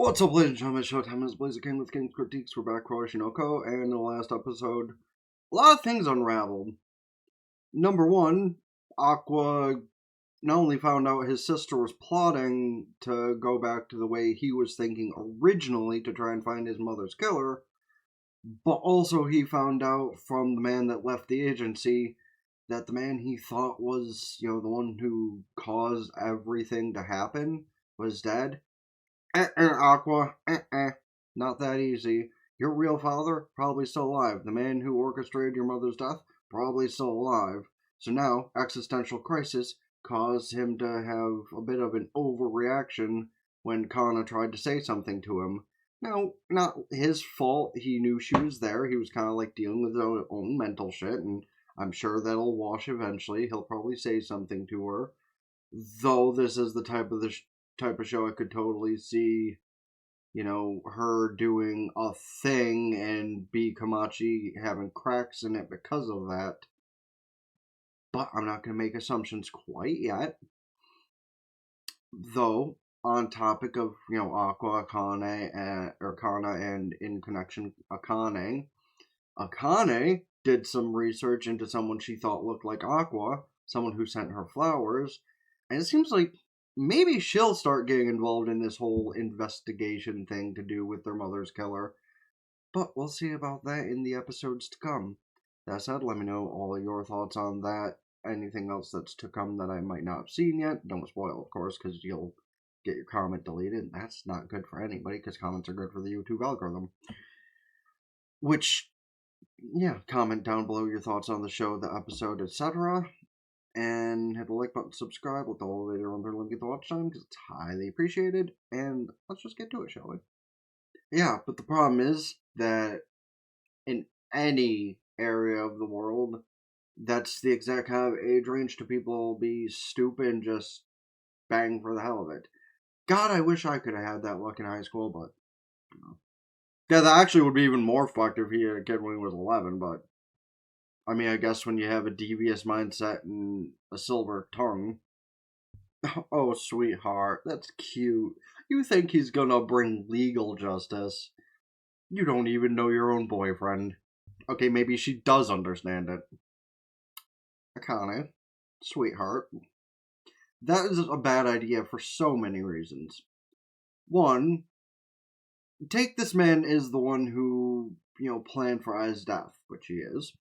What's up, ladies and gentlemen? Showtime is Blazer King with King's Critiques. We're back for Oshi. And in the last episode, a lot of things unraveled. Number one, Aqua not only found out his sister was plotting to go back to the way he was thinking originally to try and find his mother's killer, but also he found out from the man that left the agency that the man he thought was, the one who caused everything to happen was dead. Aqua, not that easy. Your real father, probably still alive. The man who orchestrated your mother's death, probably still alive. So now, existential crisis caused him to have a bit of an overreaction when Kana tried to say something to him. Now, not his fault. He knew she was there. He was kind of like dealing with his own mental shit, and I'm sure that'll wash eventually. He'll probably say something to her. Though this is the type of show I could totally see, her doing a thing and B Komachi having cracks in it because of that. But I'm not going to make assumptions quite yet. Though, on topic of, Aqua, Kana, and in connection, Akane did some research into someone she thought looked like Aqua, someone who sent her flowers, and it seems like maybe she'll start getting involved in this whole investigation thing to do with their mother's killer. But we'll see about that in the episodes to come. That said, let me know all of your thoughts on that. Anything else that's to come that I might not have seen yet. Don't spoil, of course, because you'll get your comment deleted. That's not good for anybody, because comments are good for the YouTube algorithm. Which, comment down below your thoughts on the show, the episode, etc. And hit the like button, subscribe, let the whole video run through and get the watch time, because it's highly appreciated. And let's just get to it, shall we? Yeah, but the problem is that in any area of the world, that's the exact kind of age range to people be stupid and just bang for the hell of it. God, I wish I could have had that luck in high school, but, Yeah, that actually would be even more fucked if he had a kid when he was 11, but I mean, I guess when you have a devious mindset and a silver tongue. Oh, sweetheart, that's cute. You think he's gonna bring legal justice. You don't even know your own boyfriend. Okay, maybe she does understand it. Akane, sweetheart. That is a bad idea for so many reasons. One, take this man is the one who, planned for Ai's death, which he is.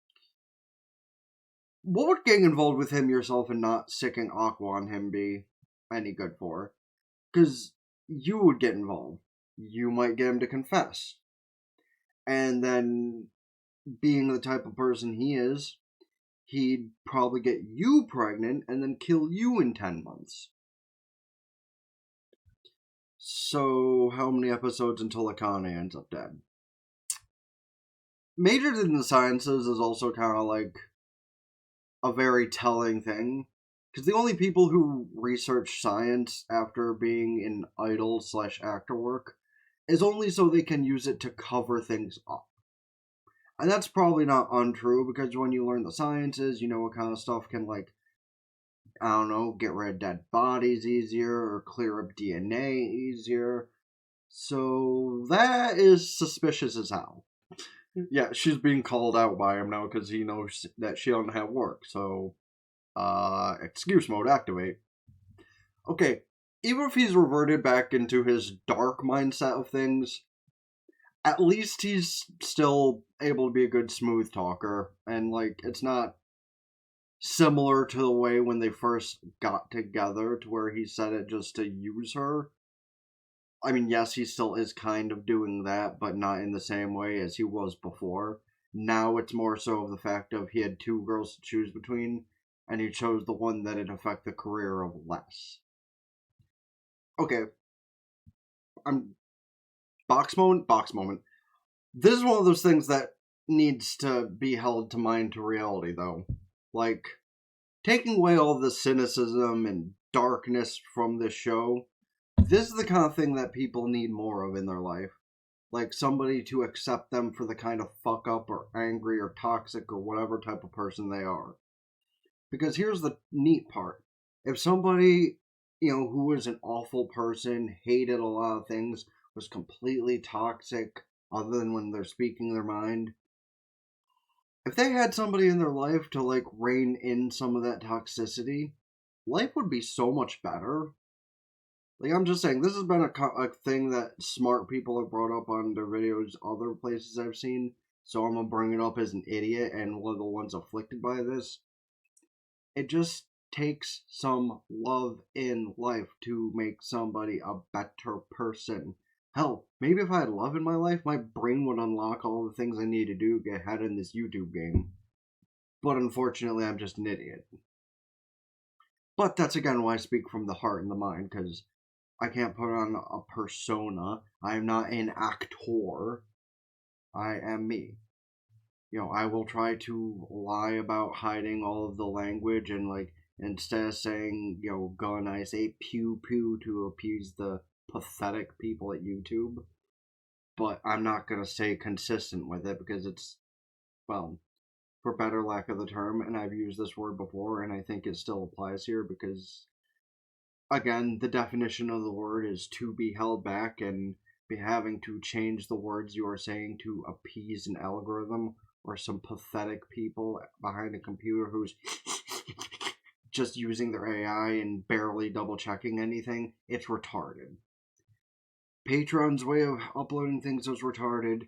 What would getting involved with him yourself and not sicking Aqua on him be any good for? Because you would get involved. You might get him to confess. And then, being the type of person he is, he'd probably get you pregnant and then kill you in 10 months. So, how many episodes until Akane ends up dead? Majored in the sciences is also kind of like a very telling thing. Because the only people who research science after being in idol/actor work is only so they can use it to cover things up. And that's probably not untrue, because when you learn the sciences, you know what kind of stuff can, get rid of dead bodies easier, or clear up DNA easier. So that is suspicious as hell. Yeah, she's being called out by him now because he knows that she doesn't have work, so, excuse mode activate. Okay, even if he's reverted back into his dark mindset of things, at least he's still able to be a good smooth talker, and, it's not similar to the way when they first got together, to where he said it just to use her. I mean, yes, he still is kind of doing that, but not in the same way as he was before. Now it's more so of the fact of he had two girls to choose between, and he chose the one that'd affect the career of less. Okay. Box moment. This is one of those things that needs to be held to mind to reality, though. Taking away all the cynicism and darkness from this show, this is the kind of thing that people need more of in their life. Somebody to accept them for the kind of fuck up or angry or toxic or whatever type of person they are. Because here's the neat part. If somebody, who is an awful person, hated a lot of things, was completely toxic, other than when they're speaking their mind. If they had somebody in their life to like rein in some of that toxicity, life would be so much better. Like, I'm just saying, this has been a thing that smart people have brought up on their videos other places I've seen, so I'm gonna bring it up as an idiot and one of the ones afflicted by this. It just takes some love in life to make somebody a better person. Hell, maybe if I had love in my life, my brain would unlock all the things I need to do to get ahead in this YouTube game. But unfortunately, I'm just an idiot. But that's again why I speak from the heart and the mind, because I can't put on a persona. I am not an actor. I am me. I will try to lie about hiding all of the language and, like, instead of saying, gun, I say pew pew to appease the pathetic people at YouTube. But I'm not going to stay consistent with it because it's, well, for better lack of the term, and I've used this word before, and I think it still applies here because, again, the definition of the word is to be held back, and be having to change the words you are saying to appease an algorithm or some pathetic people behind a computer who's just using their AI and barely double checking anything. It's retarded. Patreon's way of uploading things is retarded,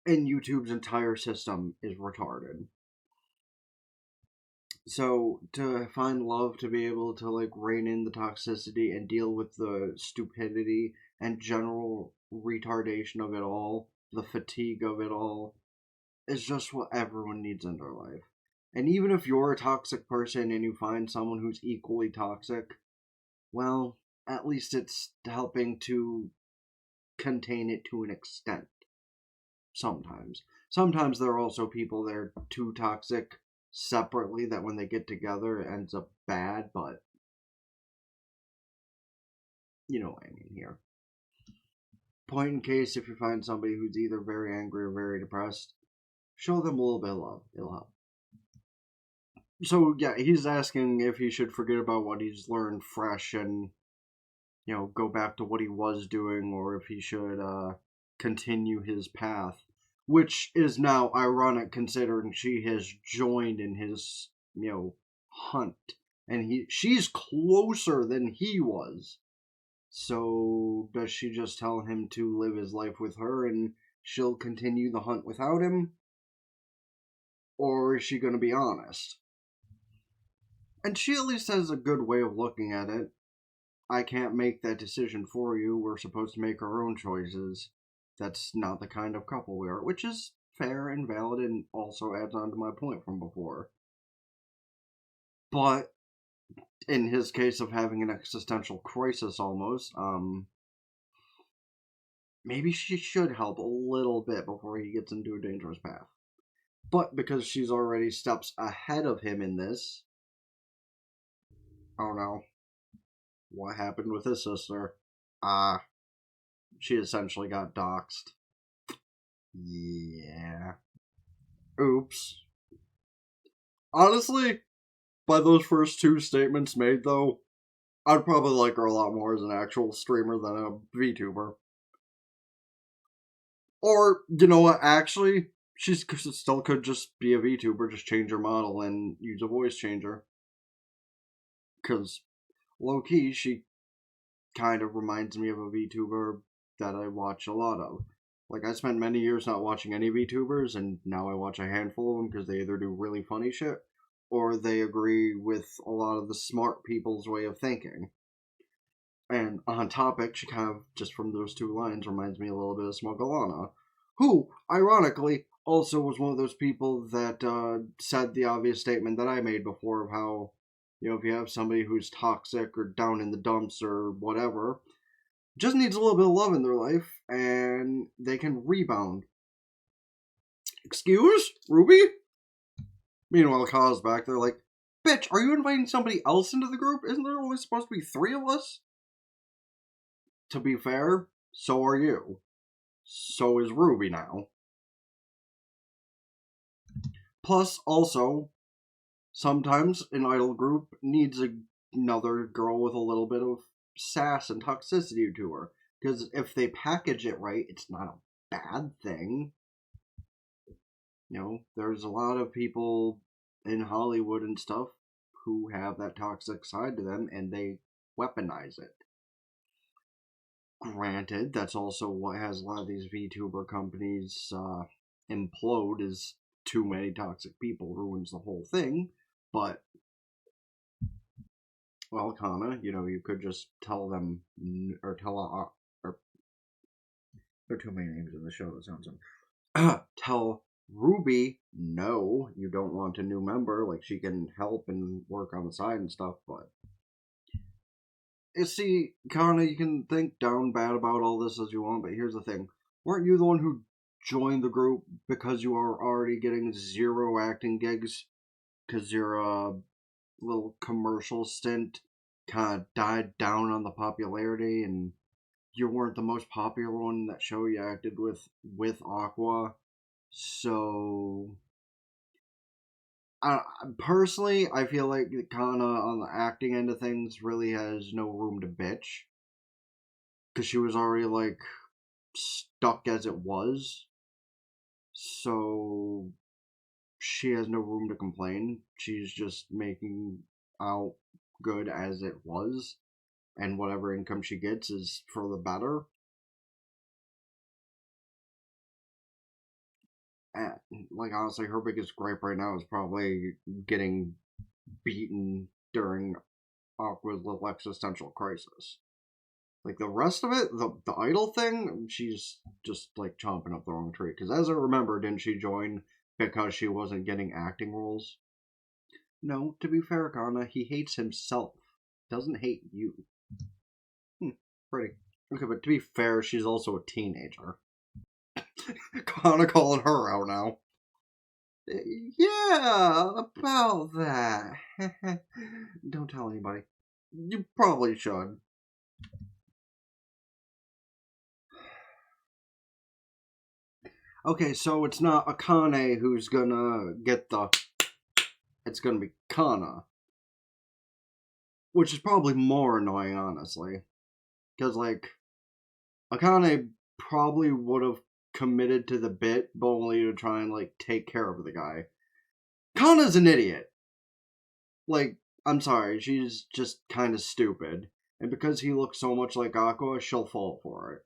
and YouTube's entire system is retarded. So, to find love, to be able to, like, rein in the toxicity and deal with the stupidity and general retardation of it all, the fatigue of it all, is just what everyone needs in their life. And even if you're a toxic person and you find someone who's equally toxic, well, at least it's helping to contain it to an extent. Sometimes. Sometimes there are also people that are too toxic separately that when they get together it ends up bad, but you know what I mean here. Point in case, if you find somebody who's either very angry or very depressed, show them a little bit of love. It'll help. So yeah, he's asking if he should forget about what he's learned fresh and, go back to what he was doing, or if he should continue his path, which is now ironic considering she has joined in his, hunt, and she's closer than he was. So does she just tell him to live his life with her and she'll continue the hunt without him? Or is she going to be honest? And she at least has a good way of looking at it. I can't make that decision for you. We're supposed to make our own choices. That's not the kind of couple we are, which is fair and valid and also adds on to my point from before. But in his case of having an existential crisis almost, maybe she should help a little bit before he gets into a dangerous path. But because she's already steps ahead of him in this, oh no, what happened with his sister? She essentially got doxxed. Yeah. Oops. Honestly, by those first two statements made, though, I'd probably like her a lot more as an actual streamer than a VTuber. Or, you know what, actually, she still could just be a VTuber, just change her model and use a voice changer. Because, low-key, she kind of reminds me of a VTuber that I watch a lot of. Like, I spent many years not watching any VTubers, and now I watch a handful of them because they either do really funny shit, or they agree with a lot of the smart people's way of thinking. And on topic, she kind of, just from those two lines, reminds me a little bit of Smugglana, who, ironically, also was one of those people that said the obvious statement that I made before of how, if you have somebody who's toxic or down in the dumps or whatever, just needs a little bit of love in their life, and they can rebound. Excuse? Ruby? Meanwhile, Ka's back there like, bitch, are you inviting somebody else into the group? Isn't there only supposed to be 3 of us? To be fair, so are you. So is Ruby now. Plus, also, sometimes an idol group needs another girl with a little bit of sass and toxicity to her. Because if they package it right, it's not a bad thing. You know, there's a lot of people in Hollywood and stuff who have that toxic side to them, and they weaponize it. Granted, that's also what has a lot of these VTuber companies implode, is too many toxic people ruins the whole thing. But, well, Kana, you could just tell them, or tell, or there are too many names in the show, that sounds tell Ruby, no, you don't want a new member, like she can help and work on the side and stuff, but you see, Kana, you can think down bad about all this as you want, but here's the thing. Weren't you the one who joined the group because you are already getting 0 acting gigs? Because your little commercial stint kind of died down on the popularity, and you weren't the most popular one in that show you acted with Aqua. So, personally, I feel like Kana on the acting end of things really has no room to bitch. Because she was already, like, stuck as it was. So, she has no room to complain. She's just making out good as it was. And whatever income she gets is for the better. And, like, honestly, her biggest gripe right now is probably getting beaten during Aqua's little existential crisis. Like, the rest of it, the idol thing, she's just, like, chomping up the wrong tree. Because as I remember, didn't she join because she wasn't getting acting roles? No, to be fair, Kana, he hates himself. Doesn't hate you. Pretty. Okay, but to be fair, she's also a teenager. Kana calling her out now. Yeah, about that. Don't tell anybody. You probably should. Okay, so it's not Akane who's gonna get the... It's gonna be Kana. Which is probably more annoying, honestly. Because, like, Akane probably would have committed to the bit, but only to try and, like, take care of the guy. Kana's an idiot. Like, I'm sorry, she's just kind of stupid. And because he looks so much like Aqua, she'll fall for it.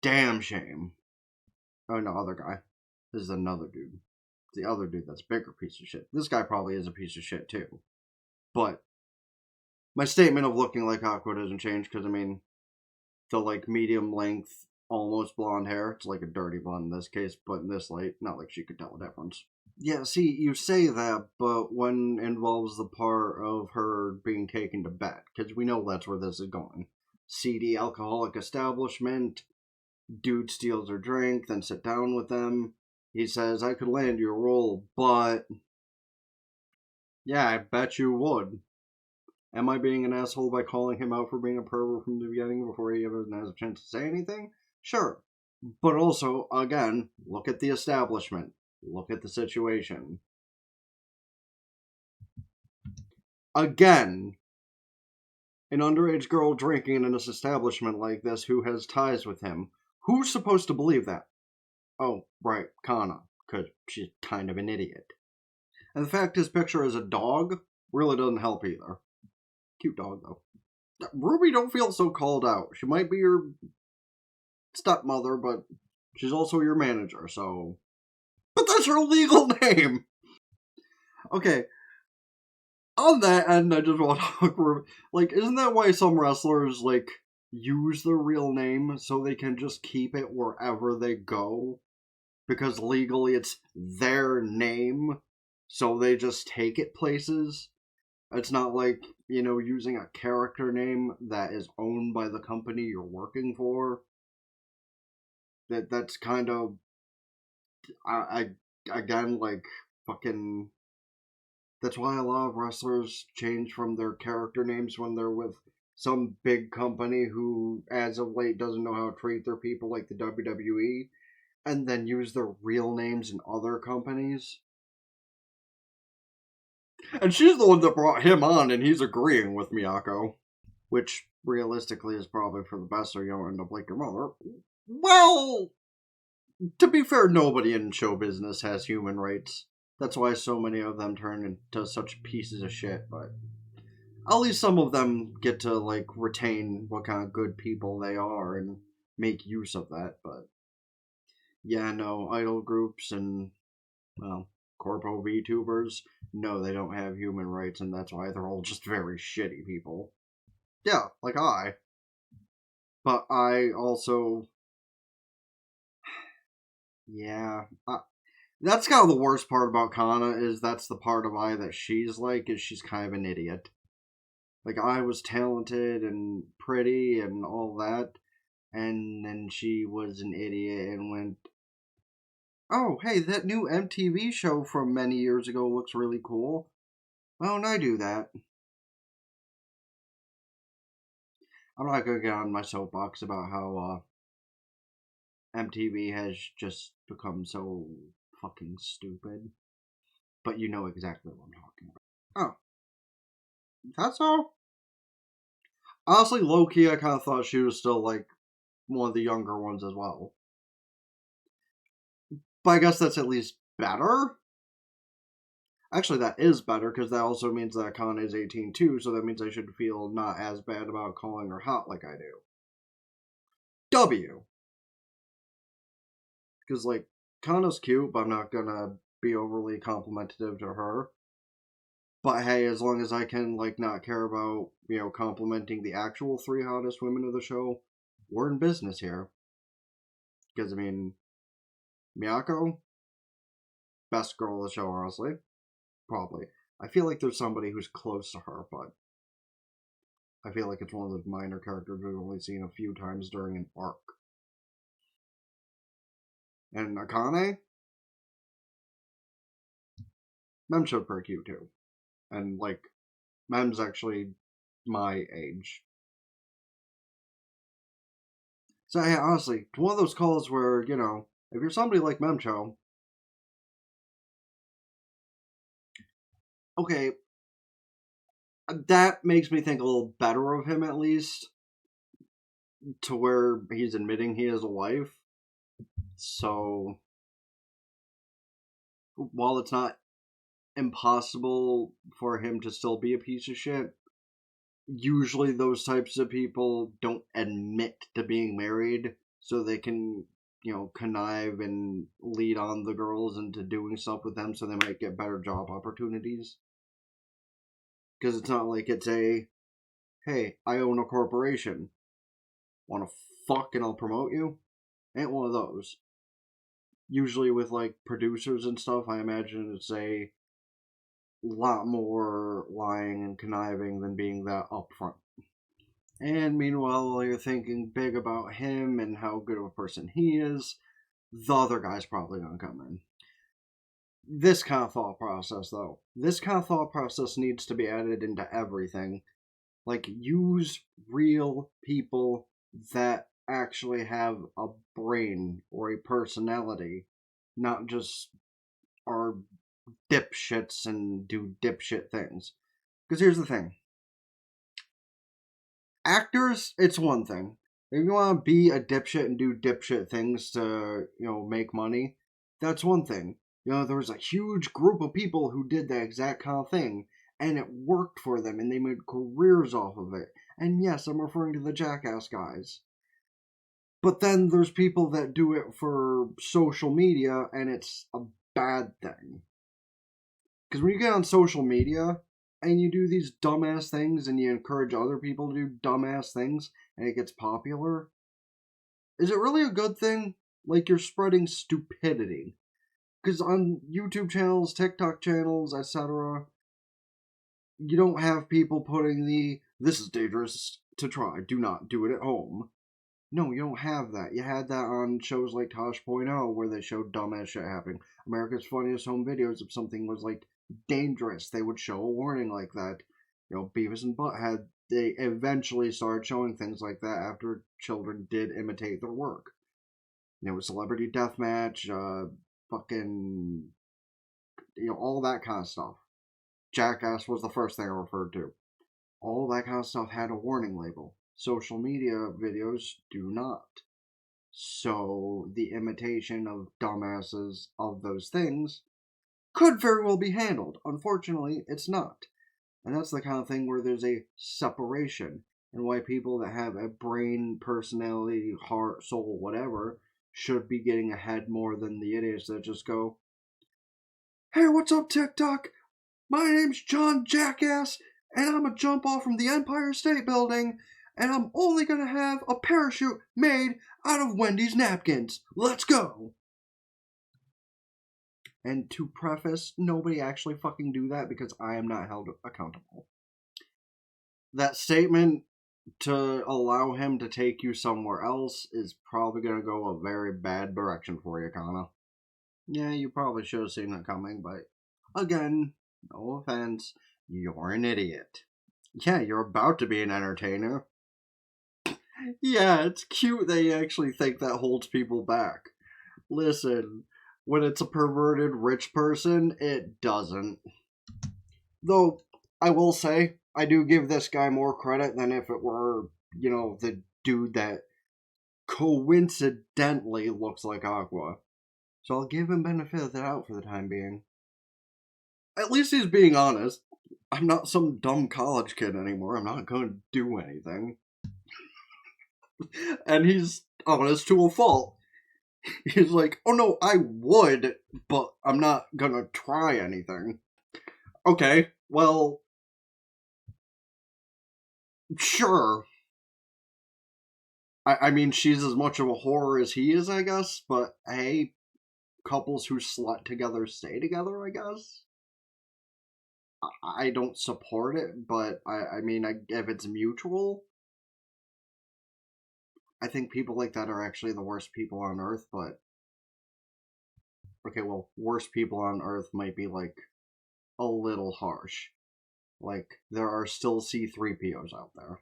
Damn shame. Oh, no, other guy. This is another dude. The other dude that's a bigger piece of shit. This guy probably is a piece of shit, too. But my statement of looking like Aqua doesn't change, because, I mean, the, like, medium length, almost blonde hair, it's like a dirty blonde in this case, but in this light, not like she could tell the difference. Yeah, see, you say that, but when involves the part of her being taken to bed, because we know that's where this is going. Seedy alcoholic establishment, dude steals her drink, then sit down with them. He says, I could land your role, but... Yeah, I bet you would. Am I being an asshole by calling him out for being a pervert from the beginning before he ever has a chance to say anything? Sure. But also, again, look at the establishment. Look at the situation. Again, an underage girl drinking in an establishment like this who has ties with him. Who's supposed to believe that? Oh, right, Kana, because she's kind of an idiot. And the fact his picture is a dog really doesn't help either. Cute dog, though. Ruby, don't feel so called out. She might be your stepmother, but she's also your manager, so... But that's her legal name! Okay. On that end, I just want to talk... Like, isn't that why some wrestlers, like, use their real name so they can just keep it wherever they go? Because legally it's their name, so they just take it places? It's not like, using a character name that is owned by the company you're working for. That's kind of... Again, like, fucking... That's why a lot of wrestlers change from their character names when they're with some big company who, as of late, doesn't know how to treat their people like the WWE, and then use their real names in other companies. And she's the one that brought him on, and he's agreeing with Miyako. which realistically is probably for the best, so you don't end up like your mother. Well, to be fair, nobody in show business has human rights. That's why so many of them turn into such pieces of shit, but at least some of them get to, like, retain what kind of good people they are and make use of that, but yeah, no, idol groups and, well, corpo VTubers, no, they don't have human rights, and that's why they're all just very shitty people. Yeah, like I. But I also, yeah, that's kind of the worst part about Kana, is that's the part of I that she's like, is she's kind of an idiot. Like, I was talented and pretty and all that, and then she was an idiot and went, oh, hey, that new MTV show from many years ago looks really cool. Why don't I do that? I'm not gonna get on my soapbox about how MTV has just become so fucking stupid. But you know exactly what I'm talking about. Oh, that's all? Honestly, low-key, I kind of thought she was still, like, one of the younger ones as well. But I guess that's at least better? Actually, that is better, because that also means that Kana is 18 too, so that means I should feel not as bad about calling her hot like I do. W. Because, like, Kana's cute, but I'm not gonna be overly complimentary to her. But hey, as long as I can, like, not care about, complimenting the actual three hottest women of the show, we're in business here. Because, I mean, Miyako, best girl of the show, honestly. Probably. I feel like there's somebody who's close to her, but I feel like it's one of those minor characters we've only seen a few times during an arc. And Akane, Mem showed pretty cute too. And, like, Mem's actually my age. So, yeah, honestly, it's one of those calls where, if you're somebody like Memcho, okay, that makes me think a little better of him at least, to where he's admitting he has a wife. So, while it's not impossible for him to still be a piece of shit, usually those types of people don't admit to being married so they can, connive and lead on the girls into doing stuff with them so they might get better job opportunities. Because it's not like it's hey, I own a corporation. Want to fuck and I'll promote you? Ain't one of those. Usually with, like, producers and stuff, I imagine it's a lot more lying and conniving than being that upfront. And meanwhile, while you're thinking big about him and how good of a person he is, the other guy's probably gonna come in. This kind of thought process, though. This kind of thought process needs to be added into everything. Like, use real people that actually have a brain or a personality, not just are dipshits and do dipshit things. Because here's the thing. Actors, it's one thing. If you want to be a dipshit and do dipshit things to, make money, that's one thing. There was a huge group of people who did that exact kind of thing, and it worked for them, and they made careers off of it. And yes, I'm referring to the Jackass guys. But then there's people that do it for social media, and it's a bad thing. Because when you get on social media, and you do these dumbass things, and you encourage other people to do dumbass things, and it gets popular, is it really a good thing? Like, you're spreading stupidity. Because on YouTube channels, TikTok channels, etc., you don't have people putting this is dangerous to try, do not do it at home. No, you don't have that. You had that on shows like Tosh.0, where they showed dumbass shit happening. America's Funniest Home Videos, if something was, like, dangerous, they would show a warning like that. Beavis and Butthead, they eventually started showing things like that after children did imitate their work. Celebrity Deathmatch, fucking, all that kind of stuff. Jackass was the first thing I referred to. all that kind of stuff had a warning label. Social media videos do not. So the imitation of dumbasses of those things could very well be handled. Unfortunately, it's not. And that's the kind of thing where there's a separation, and why people that have a brain, personality, heart, soul, whatever, should be getting ahead more than the idiots that just go, "Hey, what's up, TikTok? My name's John Jackass, and I'm gonna jump off from the Empire State Building, and I'm only gonna have a parachute made out of Wendy's napkins. Let's go!" And to preface, nobody actually fucking do that because I am not held accountable. That statement to allow him to take you somewhere else is probably going to go a very bad direction for you, Kana. Yeah, you probably should have seen it coming, but again, no offense, you're an idiot. Yeah, you're about to be an entertainer. Yeah, it's cute that you actually think that holds people back. Listen, when it's a perverted rich person, it doesn't. Though, I will say, I do give this guy more credit than if it were, the dude that coincidentally looks like Aqua. So I'll give him benefit of the doubt for the time being. At least he's being honest. I'm not some dumb college kid anymore. I'm not going to do anything. And he's honest to a fault. He's like, oh no, I would, but I'm not gonna try anything. Okay, well, sure. I mean, she's as much of a whore as he is, I guess, but hey, couples who slut together stay together, I guess. I don't support it, but I mean, if it's mutual, I think people like that are actually the worst people on earth, but. Okay, well, worst people on earth might be, like, a little harsh. Like, there are still C3POs out there.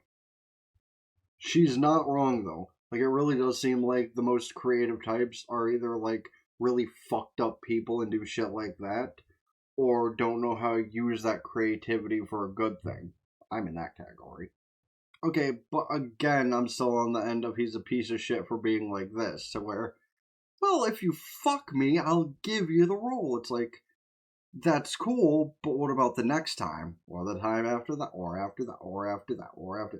She's not wrong, though. Like, it really does seem like the most creative types are either, like, really fucked up people and do shit like that, or don't know how to use that creativity for a good thing. I'm in that category. Okay, but again, I'm still on the end of he's a piece of shit for being like this, to where, well, if you fuck me, I'll give you the role. It's like, that's cool, but what about the next time? Or the time after that, or after that, or after that, or after,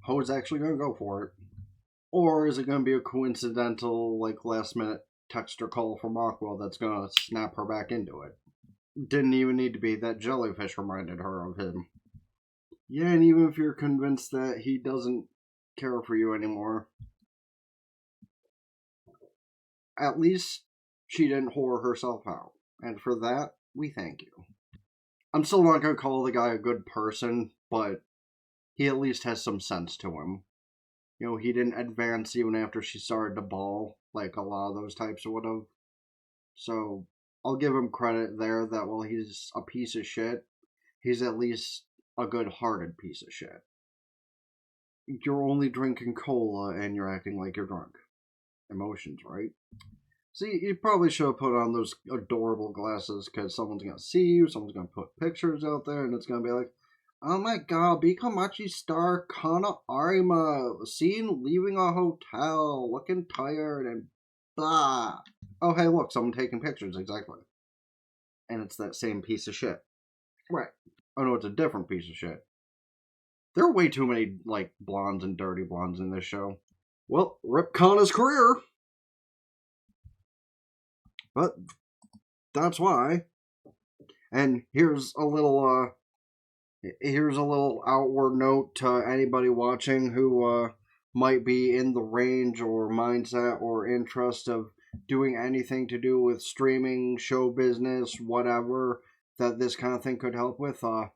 Who's actually going to go for it? Or is it going to be a coincidental, like, last minute text or call from Aqua that's going to snap her back into it? Didn't even need to be. That jellyfish reminded her of him. Yeah, and even if you're convinced that he doesn't care for you anymore, at least she didn't whore herself out. And for that, we thank you. I'm still not going to call the guy a good person, but he at least has some sense to him. He didn't advance even after she started to bawl, like a lot of those types would have. So, I'll give him credit there that while he's a piece of shit, he's at least a good-hearted piece of shit. You're only drinking cola and you're acting like you're drunk. Emotions, right? See, you probably should have put on those adorable glasses because someone's going to see you, someone's going to put pictures out there, and it's going to be like, oh my god, B Komachi star Kana Arima seen leaving a hotel, looking tired and blah. Oh hey look, someone taking pictures, exactly. And it's that same piece of shit. Right. Oh no, it's a different piece of shit. There are way too many, like, blondes and dirty blondes in this show. Well, rip Kana's career. But that's why. And here's a little outward note to anybody watching who might be in the range or mindset or interest of doing anything to do with streaming, show business, whatever that this kind of thing could help with. I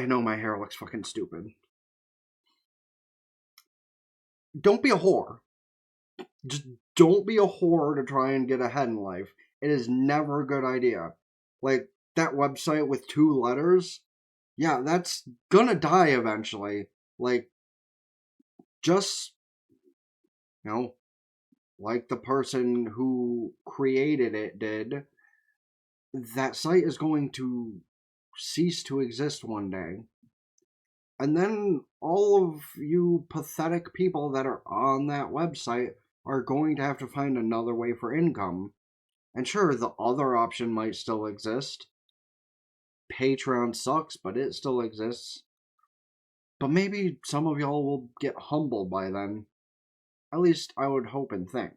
know my hair looks fucking stupid. Don't be a whore. Just don't be a whore to try and get ahead in life. It is never a good idea. Like, that website with 2 letters, yeah, that's gonna die eventually. Like, just, like the person who created it did, that site is going to cease to exist one day. And then all of you pathetic people that are on that website are going to have to find another way for income. And sure, the other option might still exist. Patreon sucks, but it still exists. But maybe some of y'all will get humbled by then. At least I would hope and think.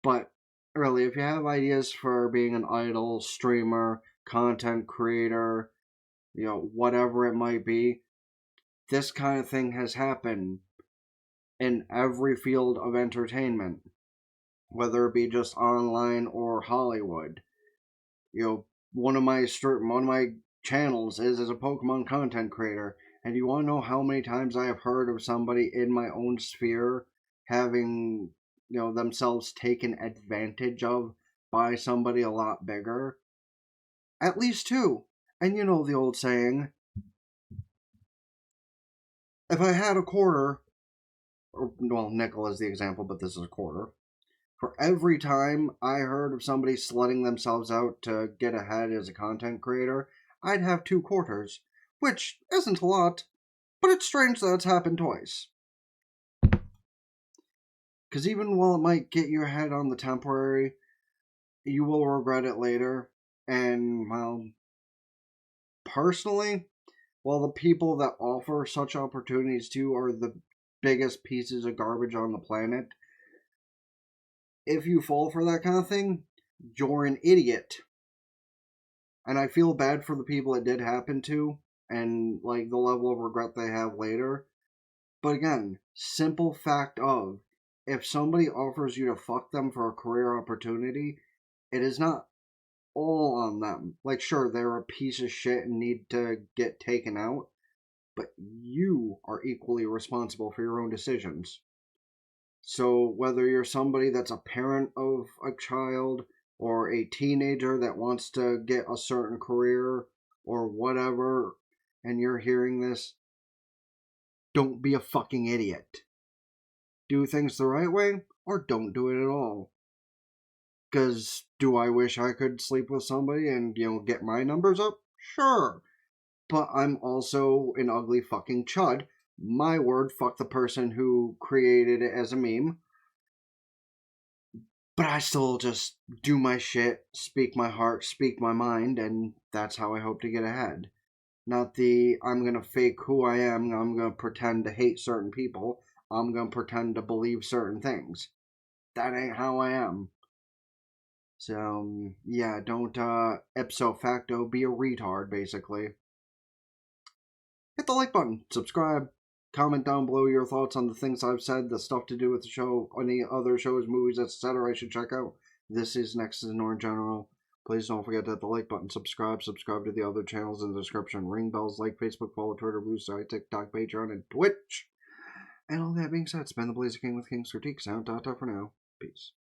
But really, if you have ideas for being an idol, streamer, content creator, whatever it might be, this kind of thing has happened in every field of entertainment, whether it be just online or Hollywood. One of my channels is as a Pokemon content creator, and you want to know how many times I have heard of somebody in my own sphere having themselves taken advantage of by somebody a lot bigger? At least two. And you know the old saying, if I had a quarter, or well, nickel is the example, but this is a quarter. For every time I heard of somebody slutting themselves out to get ahead as a content creator, I'd have 2 quarters, which isn't a lot, but it's strange that it's happened twice. Because even while it might get you ahead on the temporary, you will regret it later. And, well, personally, while the people that offer such opportunities to you are the biggest pieces of garbage on the planet, if you fall for that kind of thing, you're an idiot. And I feel bad for the people it did happen to, and like the level of regret they have later. But again, simple fact of, if somebody offers you to fuck them for a career opportunity, it is not all on them. Like, sure, they're a piece of shit and need to get taken out, but you are equally responsible for your own decisions. So whether you're somebody that's a parent of a child, or a teenager that wants to get a certain career, or whatever, and you're hearing this, don't be a fucking idiot. Do things the right way, or don't do it at all. Because do I wish I could sleep with somebody and, get my numbers up? Sure. But I'm also an ugly fucking chud. My word, fuck the person who created it as a meme. But I still just do my shit, speak my heart, speak my mind, and that's how I hope to get ahead. Not the, I'm gonna fake who I am, I'm gonna pretend to hate certain people, I'm gonna pretend to believe certain things. That ain't how I am. So, yeah, don't, ipso facto be a retard, basically. Hit the like button, subscribe, comment down below your thoughts on the things I've said, the stuff to do with the show, any other shows, movies, etc. I should check out. This is Next is Nor General. Please don't forget to hit the like button, subscribe to the other channels in the description, ring bells, like Facebook, follow Twitter, Blue Sky, TikTok, Patreon, and Twitch. And all that being said, it's been the Blazer King with King's Critique. Sound for now. Peace.